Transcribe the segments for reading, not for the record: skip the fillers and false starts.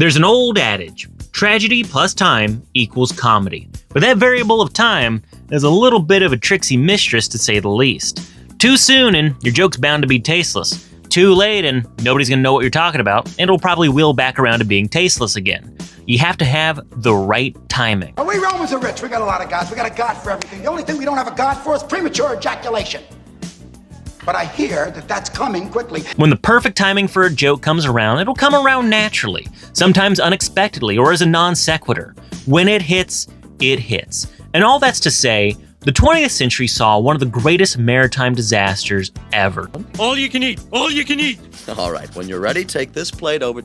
There's an old adage, tragedy plus time equals comedy. But that variable of time is a little bit of a tricksy mistress, to say the least. Too soon and your joke's bound to be tasteless. Too late and nobody's gonna know what you're talking about, and it'll probably wheel back around to being tasteless again. You have to have the right timing. We Romans are rich. We got a lot of gods. We got a god for everything. The only thing we don't have a god for is premature ejaculation. But I hear that that's coming quickly. When the perfect timing for a joke comes around, it'll come around naturally, sometimes unexpectedly or as a non sequitur. When it hits, it hits. And all that's to say, the 20th century saw one of the greatest maritime disasters ever. All you can eat! All you can eat! All right, when you're ready, take this plate over.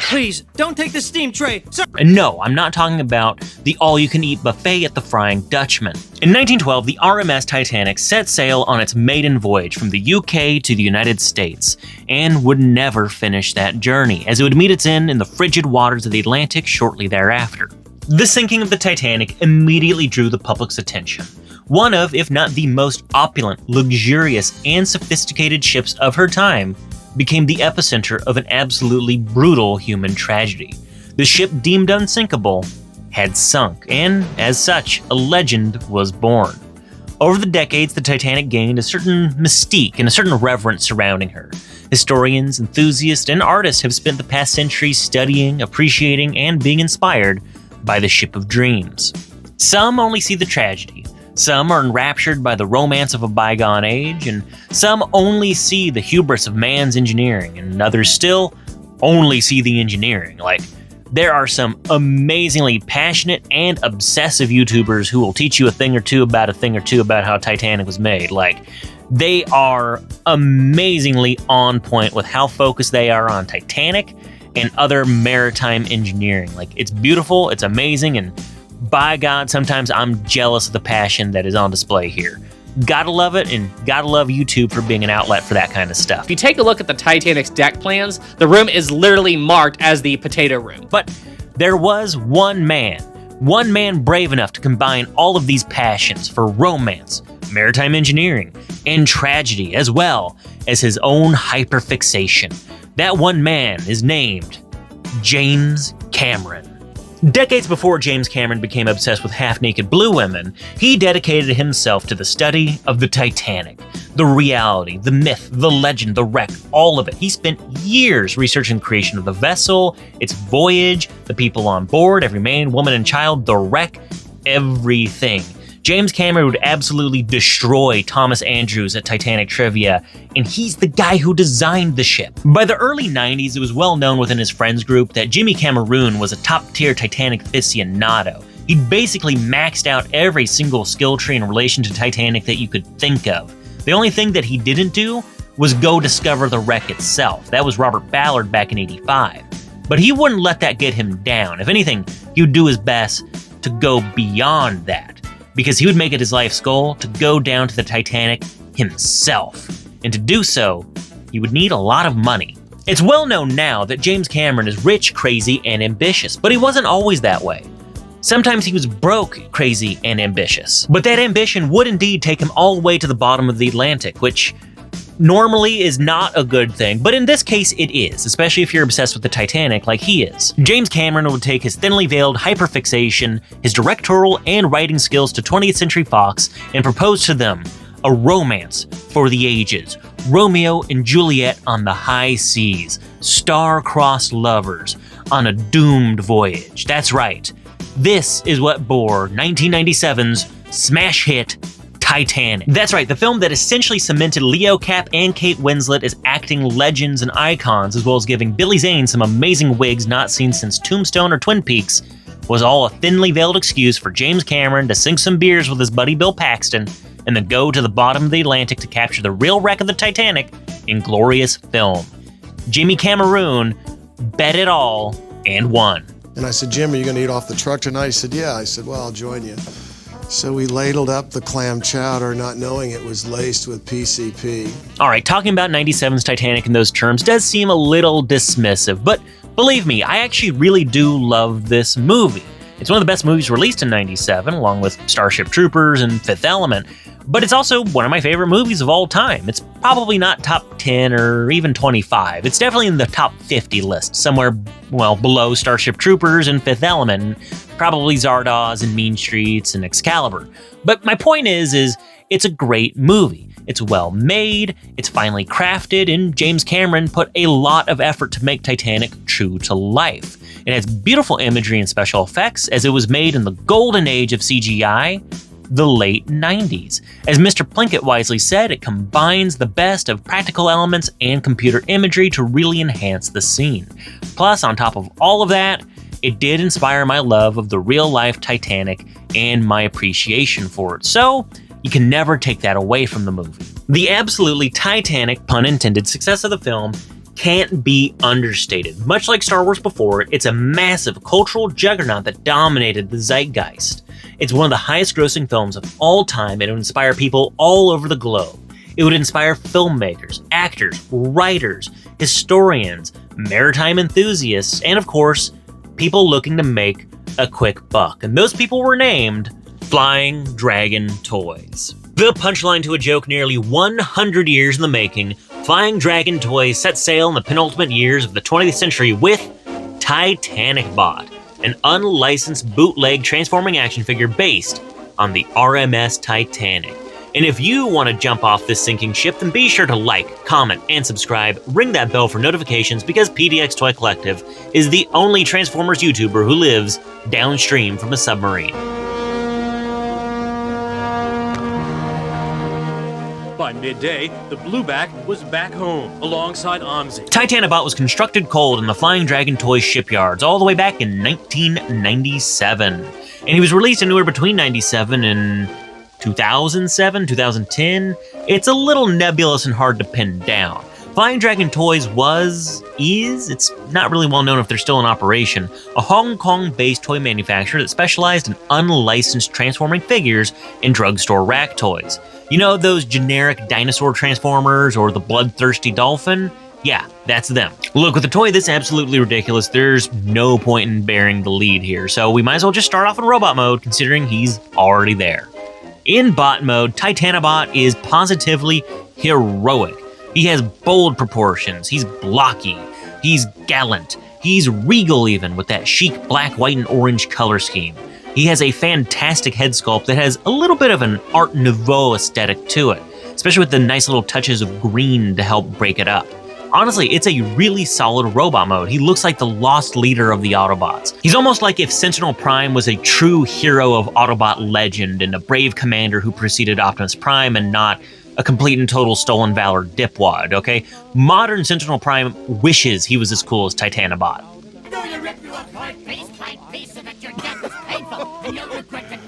Please, don't take the steam tray. Sir. And no, I'm not talking about the all-you-can-eat buffet at the Flying Dutchman. In 1912, the RMS Titanic set sail on its maiden voyage from the UK to the United States, and would never finish that journey, as it would meet its end in the frigid waters of the Atlantic shortly thereafter. The sinking of the Titanic immediately drew the public's attention. One of, if not the most opulent, luxurious, and sophisticated ships of her time became the epicenter of an absolutely brutal human tragedy. The ship deemed unsinkable had sunk, and as such, a legend was born. Over the decades, the Titanic gained a certain mystique and a certain reverence surrounding her. Historians, enthusiasts, and artists have spent the past centuries studying, appreciating, and being inspired by the ship of dreams. Some only see the tragedy. Some are enraptured by the romance of a bygone age, and some only see the hubris of man's engineering, and others still only see the engineering. Like, there are some amazingly passionate and obsessive YouTubers who will teach you a thing or two about how Titanic was made. Like, they are amazingly on point with how focused they are on Titanic and other maritime engineering. Like, it's beautiful, it's amazing, and by God, sometimes I'm jealous of the passion that is on display here. Gotta love it, and gotta love YouTube for being an outlet for that kind of stuff. If you take a look at the Titanic's deck plans, the room is literally marked as the potato room. But there was one man brave enough to combine all of these passions for romance, maritime engineering, and tragedy, as well as his own hyperfixation. That one man is named James Cameron. Decades before James Cameron became obsessed with half-naked blue women, he dedicated himself to the study of the Titanic. The reality, the myth, the legend, the wreck, all of it. He spent years researching the creation of the vessel, its voyage, the people on board, every man, woman, and child, the wreck, everything. James Cameron would absolutely destroy Thomas Andrews at Titanic Trivia, and he's the guy who designed the ship. By the early 90s, it was well known within his friends group that Jimmy Cameron was a top-tier Titanic aficionado. He basically maxed out every single skill tree in relation to Titanic that you could think of. The only thing that he didn't do was go discover the wreck itself. That was Robert Ballard back in '85. But he wouldn't let that get him down. If anything, he would do his best to go beyond that, because he would make it his life's goal to go down to the Titanic himself. And to do so, he would need a lot of money. It's well known now that James Cameron is rich, crazy, and ambitious, but he wasn't always that way. Sometimes he was broke, crazy, and ambitious. But that ambition would indeed take him all the way to the bottom of the Atlantic, which normally is not a good thing, but in this case it is, especially if you're obsessed with the Titanic like he is. James Cameron would take his thinly veiled hyperfixation, his directorial and writing skills to 20th Century Fox and propose to them a romance for the ages. Romeo and Juliet on the high seas, star-crossed lovers on a doomed voyage. That's right. This is what bore 1997's smash hit Titanic. That's right, the film that essentially cemented Leo Cap and Kate Winslet as acting legends and icons, as well as giving Billy Zane some amazing wigs not seen since Tombstone or Twin Peaks, was all a thinly veiled excuse for James Cameron to sink some beers with his buddy Bill Paxton and then go to the bottom of the Atlantic to capture the real wreck of the Titanic in glorious film. Jimmy Cameron bet it all and won. And I said, Jim, are you going to eat off the truck tonight? He said, yeah. I said, well, I'll join you. So we ladled up the clam chowder, not knowing it was laced with PCP. All right, talking about 97's Titanic in those terms does seem a little dismissive, but believe me, I actually really do love this movie. It's one of the best movies released in '97, along with Starship Troopers and Fifth Element, but it's also one of my favorite movies of all time. It's probably not top 10 or even 25. It's definitely in the top 50 list, somewhere, well, below Starship Troopers and Fifth Element, and probably Zardoz and Mean Streets and Excalibur. But my point is it's a great movie. It's well made, it's finely crafted, and James Cameron put a lot of effort to make Titanic true to life. It has beautiful imagery and special effects, as it was made in the golden age of CGI, the late 90s. As Mr. Plinkett wisely said, it combines the best of practical elements and computer imagery to really enhance the scene. Plus, on top of all of that, it did inspire my love of the real-life Titanic and my appreciation for it. So, you can never take that away from the movie. The absolutely titanic, pun intended, success of the film can't be understated. Much like Star Wars before it, it's a massive cultural juggernaut that dominated the zeitgeist. It's one of the highest grossing films of all time, and it would inspire people all over the globe. It would inspire filmmakers, actors, writers, historians, maritime enthusiasts, and of course, people looking to make a quick buck. And those people were named Flying Dragon Toys. The punchline to a joke nearly 100 years in the making, Flying Dragon Toys set sail in the penultimate years of the 20th century with Titanobot, an unlicensed bootleg transforming action figure based on the RMS Titanic. And if you want to jump off this sinking ship, then be sure to like, comment, and subscribe. Ring that bell for notifications because PDX Toy Collective is the only Transformers YouTuber who lives downstream from a submarine. By midday, the Blueback was back home alongside Omzi. Titanobot was constructed cold in the Flying Dragon Toys shipyards all the way back in 1997. And he was released anywhere between 97 and 2007, 2010. It's a little nebulous and hard to pin down. Flying Dragon Toys it's not really well known if they're still in operation, a Hong Kong-based toy manufacturer that specialized in unlicensed transforming figures and drugstore rack toys. You know those generic dinosaur transformers or the bloodthirsty dolphin? Yeah, that's them. Look, with a toy this absolutely ridiculous, there's no point in bearing the lead here, so we might as well just start off in robot mode considering he's already there. In bot mode, Titanobot is positively heroic. He has bold proportions, he's blocky, he's gallant, he's regal even with that chic black, white, and orange color scheme. He has a fantastic head sculpt that has a little bit of an Art Nouveau aesthetic to it, especially with the nice little touches of green to help break it up. Honestly, it's a really solid robot mode. He looks like the lost leader of the Autobots. He's almost like if Sentinel Prime was a true hero of Autobot legend and a brave commander who preceded Optimus Prime and not a complete and total stolen valor dipwad, okay? Modern Sentinel Prime wishes he was as cool as Titanobot.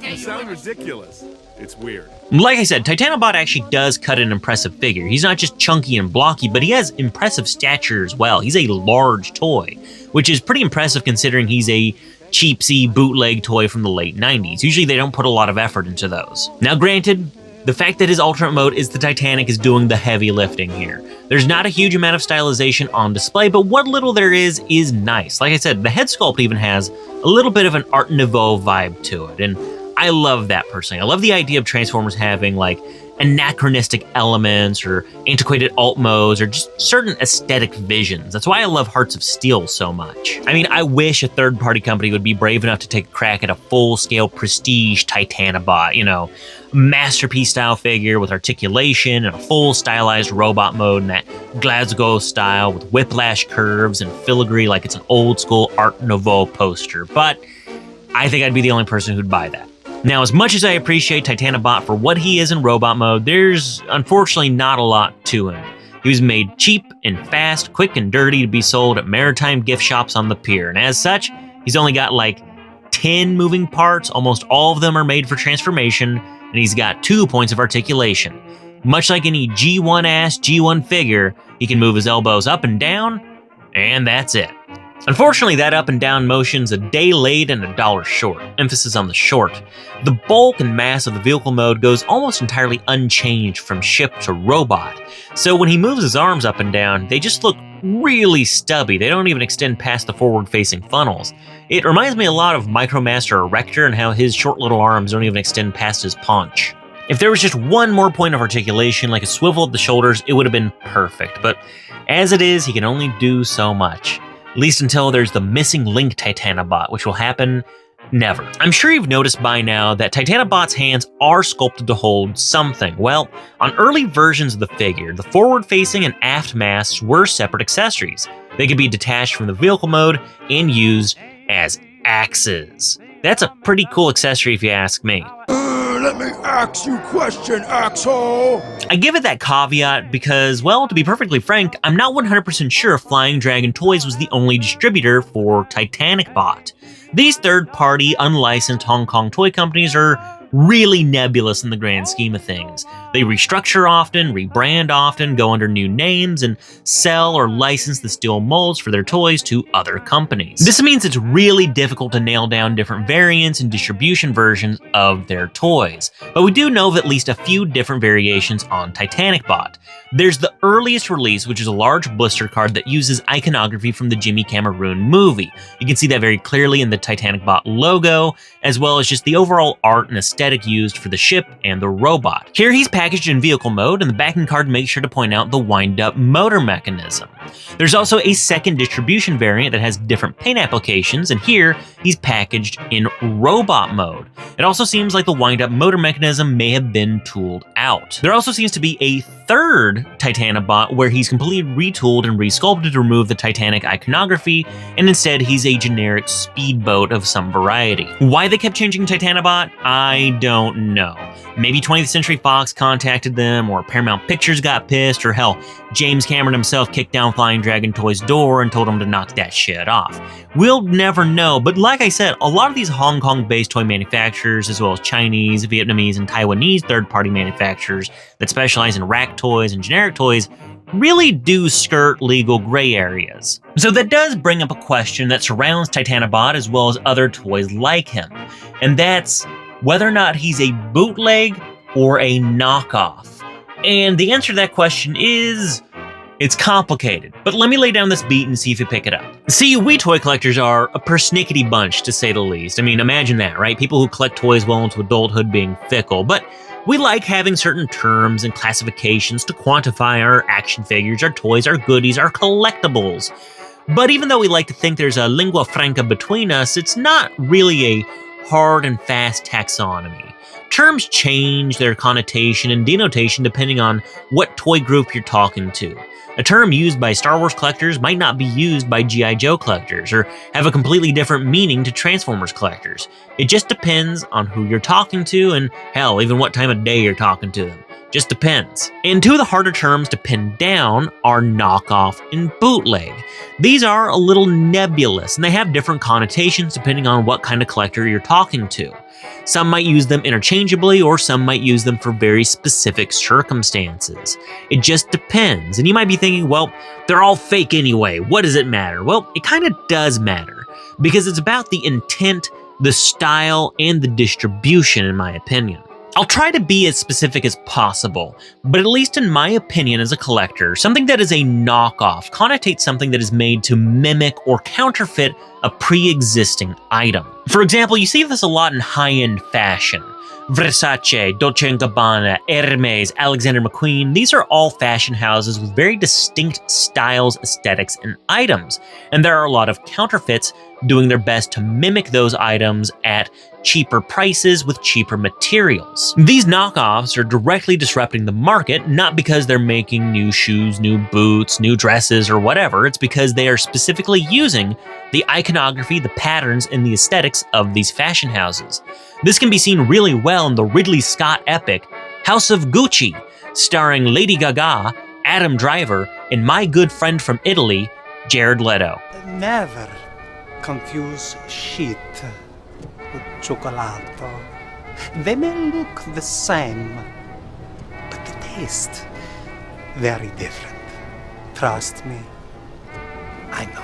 You sound ridiculous. It's weird. Like I said, Titanobot actually does cut an impressive figure. He's not just chunky and blocky, but he has impressive stature as well. He's a large toy, which is pretty impressive considering he's a cheapsy bootleg toy from the late 90s. Usually they don't put a lot of effort into those. Now granted, the fact that his alternate mode is the Titanic is doing the heavy lifting here. There's not a huge amount of stylization on display, but what little there is nice. Like I said, the head sculpt even has a little bit of an Art Nouveau vibe to it, and I love that personally. I love the idea of Transformers having like anachronistic elements or antiquated alt modes or just certain aesthetic visions. That's why I love Hearts of Steel so much. I mean, I wish a third-party company would be brave enough to take a crack at a full-scale prestige Titanobot, you know, masterpiece-style figure with articulation and a full stylized robot mode in that Glasgow style with whiplash curves and filigree like it's an old-school Art Nouveau poster. But I think I'd be the only person who'd buy that. Now, as much as I appreciate Titanobot for what he is in robot mode, there's unfortunately not a lot to him. He was made cheap and fast, quick and dirty to be sold at maritime gift shops on the pier, and as such, he's only got like 10 moving parts, almost all of them are made for transformation, and he's got 2 points of articulation. Much like any G1-ass G1 figure, he can move his elbows up and down, and that's it. Unfortunately, that up and down motion's a day late and $1 short, emphasis on the short. The bulk and mass of the vehicle mode goes almost entirely unchanged from ship to robot, so when he moves his arms up and down, they just look really stubby. They don't even extend past the forward-facing funnels. It reminds me a lot of Micromaster Erector and how his short little arms don't even extend past his paunch. If there was just one more point of articulation, like a swivel at the shoulders, it would have been perfect, but as it is, he can only do so much. At least until there's the missing link Titanobot, which will happen never. I'm sure you've noticed by now that Titanobot's hands are sculpted to hold something. Well, on early versions of the figure, the forward-facing and aft masks were separate accessories. They could be detached from the vehicle mode and used as axes. That's a pretty cool accessory if you ask me. Let me ask you a question, asshole! I give it that caveat because, well, to be perfectly frank, I'm not 100% sure if Flying Dragon Toys was the only distributor for Titanobot. These third-party, unlicensed Hong Kong toy companies are really nebulous in the grand scheme of things. They restructure often, rebrand often, go under new names, and sell or license the steel molds for their toys to other companies. This means it's really difficult to nail down different variants and distribution versions of their toys. But we do know of at least a few different variations on Titanobot. There's the earliest release, which is a large blister card that uses iconography from the Jimmy Cameron movie. You can see that very clearly in the Titanobot logo, as well as just the overall art and aesthetic used for the ship and the robot. Here he's packaged in vehicle mode, and the backing card makes sure to point out the wind-up motor mechanism. There's also a second distribution variant that has different paint applications, and here he's packaged in robot mode. It also seems like the wind-up motor mechanism may have been tooled out. There also seems to be a third Titanobot where he's completely retooled and resculpted to remove the Titanic iconography, and instead he's a generic speedboat of some variety. Why they kept changing Titanobot, I don't know. Maybe 20th Century Fox contacted them, or Paramount Pictures got pissed, or hell, James Cameron himself kicked down Flying Dragon Toys' door and told him to knock that shit off. We'll never know, but like I said, a lot of these Hong Kong-based toy manufacturers, as well as Chinese, Vietnamese, and Taiwanese third-party manufacturers that specialize in rack toys and generic toys, really do skirt legal gray areas. So that does bring up a question that surrounds Titanobot as well as other toys like him, and that's whether or not he's a bootleg or a knockoff. And the answer to that question is, it's complicated, but let me lay down this beat and see if you pick it up. See, we toy collectors are a persnickety bunch, to say the least. I mean, imagine that, right? People who collect toys well into adulthood being fickle, but we like having certain terms and classifications to quantify our action figures, our toys, our goodies, our collectibles. But even though we like to think there's a lingua franca between us, it's not really a hard and fast taxonomy. Terms change their connotation and denotation depending on what toy group you're talking to. A term used by Star Wars collectors might not be used by G.I. Joe collectors, or have a completely different meaning to Transformers collectors. It just depends on who you're talking to, and hell, even what time of day you're talking to them. Just depends. And two of the harder terms to pin down are knockoff and bootleg. These are a little nebulous, and they have different connotations depending on what kind of collector you're talking to. Some might use them interchangeably, or some might use them for very specific circumstances. It just depends, and you might be thinking, well, they're all fake anyway, what does it matter? Well, it kind of does matter, because it's about the intent, the style, and the distribution, in my opinion. I'll try to be as specific as possible, but at least in my opinion as a collector, something that is a knockoff connotates something that is made to mimic or counterfeit a pre-existing item. For example, you see this a lot in high-end fashion. Versace, Dolce & Gabbana, Hermes, Alexander McQueen, these are all fashion houses with very distinct styles, aesthetics, and items. And there are a lot of counterfeits doing their best to mimic those items at cheaper prices with cheaper materials. These knockoffs are directly disrupting the market, not because they're making new shoes, new boots, new dresses, or whatever. It's because they are specifically using the iconography, the patterns, and the aesthetics of these fashion houses. This can be seen really well in the Ridley Scott epic House of Gucci, starring Lady Gaga, Adam Driver, and my good friend from Italy, Jared Leto. Never confuse shit with cioccolato. They may look the same, but the taste very different. Trust me, I know.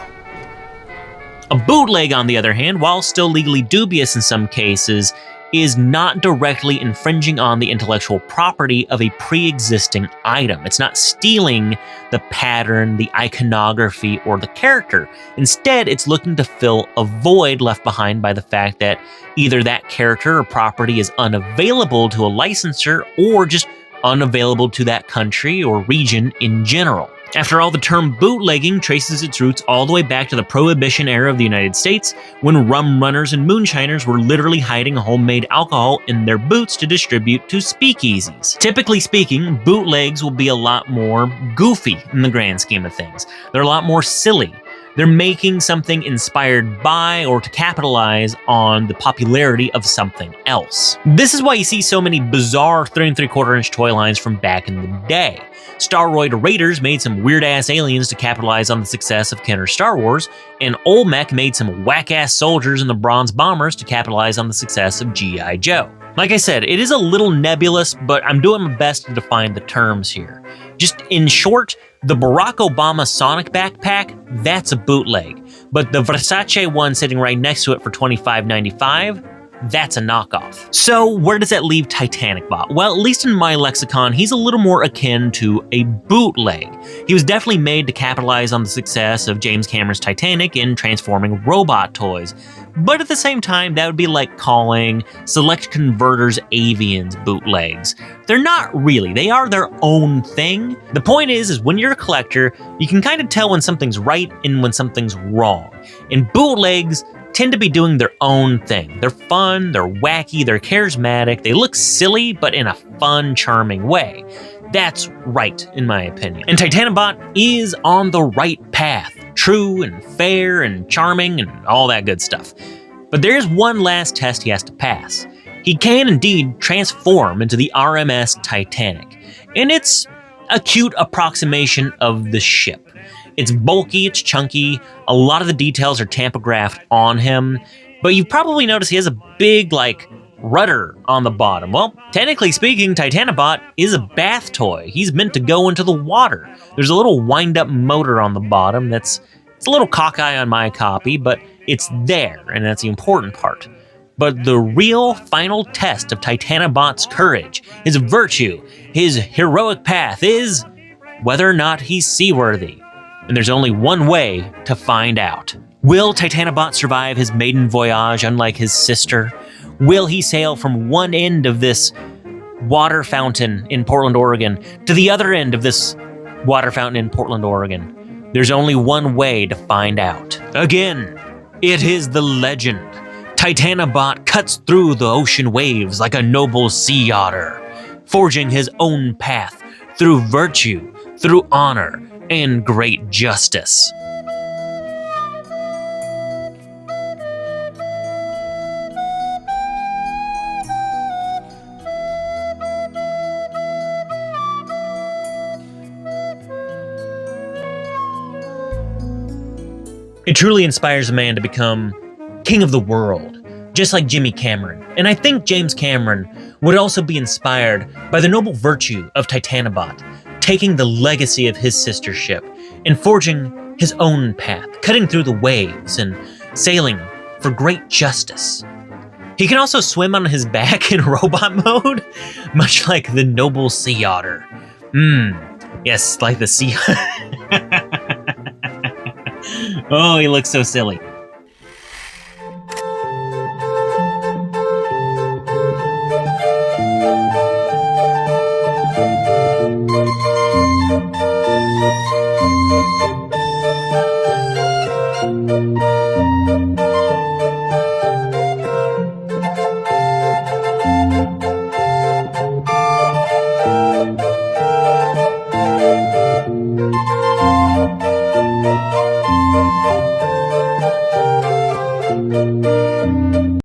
A bootleg, on the other hand, while still legally dubious in some cases, is not directly infringing on the intellectual property of a pre-existing item. It's not stealing the pattern, the iconography, or the character. Instead, it's looking to fill a void left behind by the fact that either that character or property is unavailable to a licensor or just unavailable to that country or region in general. After all, the term bootlegging traces its roots all the way back to the Prohibition era of the United States, when rum runners and moonshiners were literally hiding homemade alcohol in their boots to distribute to speakeasies. Typically speaking, bootlegs will be a lot more goofy in the grand scheme of things. They're a lot more silly. They're making something inspired by or to capitalize on the popularity of something else. This is why you see so many bizarre 3 3/4-inch toy lines from back in the day. Staroid Raiders made some weird-ass aliens to capitalize on the success of Kenner's Star Wars, and Olmec made some whack-ass soldiers in the Bronze Bombers to capitalize on the success of G.I. Joe. Like I said, it is a little nebulous, but I'm doing my best to define the terms here. Just in short, the Barack Obama Sonic backpack, that's a bootleg. But the Versace one sitting right next to it for $25.95, that's a knockoff. So where does that leave Titanobot? Well, at least in my lexicon, he's a little more akin to a bootleg. He was definitely made to capitalize on the success of James Cameron's Titanic in transforming robot toys. But at the same time, that would be like calling Select Converters Avians bootlegs. They're not really, they are their own thing. The point is when you're a collector, you can kind of tell when something's right and when something's wrong. And bootlegs tend to be doing their own thing. They're fun, they're wacky, they're charismatic, they look silly, but in a fun, charming way. That's right, in my opinion. And Titanobot is on the right path. True and fair and charming and all that good stuff. But there is one last test he has to pass. He can indeed transform into the RMS Titanic. And it's a cute approximation of the ship. It's bulky, it's chunky, a lot of the details are tampographed on him, but you've probably noticed he has a big, rudder on the bottom. Well, technically speaking, Titanobot is a bath toy. He's meant to go into the water. There's a little wind-up motor on the bottom it's a little cockeye on my copy, but it's there, and that's the important part. But the real final test of Titanobot's courage, his virtue, his heroic path is whether or not he's seaworthy. And there's only one way to find out. Will Titanobot survive his maiden voyage unlike his sister? Will he sail from one end of this water fountain in Portland, Oregon, to the other end of this water fountain in Portland, Oregon? There's only one way to find out. Again, it is the legend. Titanobot cuts through the ocean waves like a noble sea otter, forging his own path through virtue, through honor, and great justice. It truly inspires a man to become king of the world, just like Jimmy Cameron. And I think James Cameron would also be inspired by the noble virtue of Titanobot, taking the legacy of his sister ship and forging his own path, cutting through the waves and sailing for great justice. He can also swim on his back in robot mode, much like the noble sea otter. Yes, like the sea. Oh, he looks so silly.